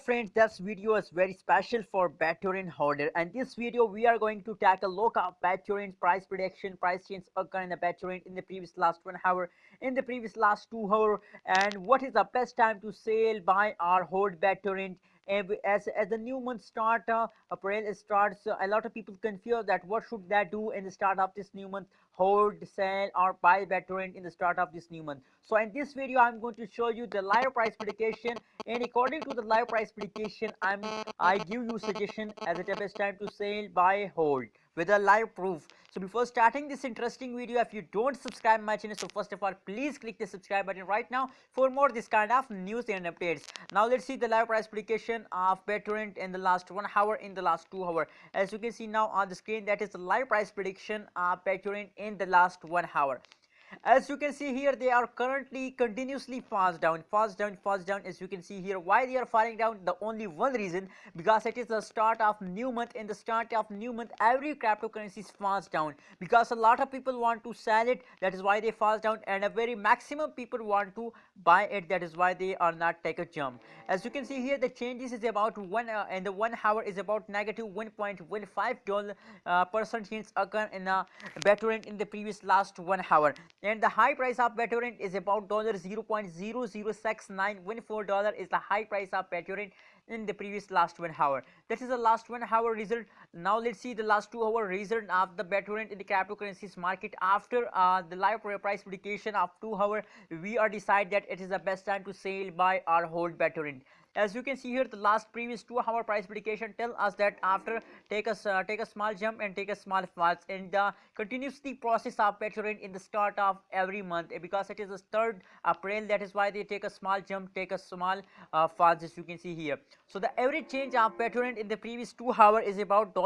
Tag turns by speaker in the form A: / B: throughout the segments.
A: friends, this video is very special for Bittorrent holder, and this video we are going to take a look at Bittorrent price prediction, price change occur in the Bittorrent in the previous last 1 hour, in the previous last 2 hour, and what is the best time to sell, buy or hold Bittorrent. As the new month start, April starts, a lot of people confuse that what should they do in the start of this new month, hold, sell or buy Bittorrent in the start of this new month. So in this video I'm going to show you the live price prediction, and according to the live price prediction I give you suggestion as the best time to sell, buy, hold with a live proof. So before starting this interesting video, if you don't subscribe my channel, so first of all please click the subscribe button right now for more this kind of news and updates. Now let's see the live price prediction of Bittorrent in the last 1 hour, in the last 2 hour. As you can see now on the screen, that is the live price prediction of Bittorrent in the last 1 hour. As you can see here, they are currently continuously fast down. As you can see here, why they are falling down, the only one reason, because it is the start of new month. In the start of new month, every cryptocurrency is fast down because a lot of people want to sell it, that is why they fast down, and a very maximum people want to buy it, that is why they are not take a jump. As you can see here, the changes is about in the 1 hour is about negative $1.15 percent change occur in the Bittorrent in the previous last 1 hour, and the high price of Bittorrent is about $0.006914 is the high price of Bittorrent in the previous last 1 hour. This is the last 1 hour result. Now let's see the last 2 hour result of the Bittorrent in the cryptocurrencies market. After the live price prediction of 2 hour, we are decide that it is the best time to sell, buy or hold Bittorrent. As you can see here, the last previous 2 hour price prediction tell us that after take a small jump and take a small falls, and the continuously process of Bittorrent in the start of every month, because it is the 3rd April, that is why they take a small jump, take a small falls, as you can see here. So the average change of Bittorrent in the previous 2 hour is about a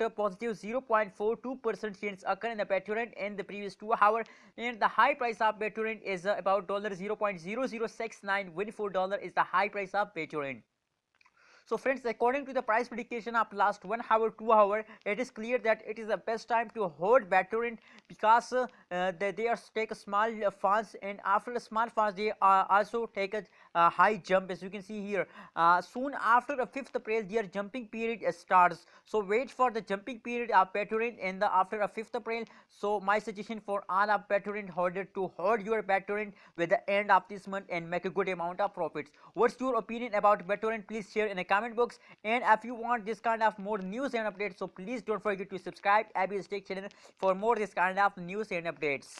A: positive 0.42% change occur in the Bittorrent in the previous 2 hour, and the high price of Bittorrent is about $0.006914 is the high price of Bittorrent. So friends, according to the price prediction of last 1 hour, 2 hour, it is clear that it is the best time to hold Bittorrent, because they are take a small falls, and after a small falls they also take a high jump. As you can see here, soon after the 5th April their jumping period starts. So wait for the jumping period of Bittorrent in the after a 5th April. So my suggestion for all of Bittorrent holder to hold your Bittorrent with the end of this month and make a good amount of profits. What's your opinion about Bittorrent? Please share in a comment box, and if you want this kind of more news and updates, so please don't forget to subscribe Abby's Tech channel for more this kind of news and updates.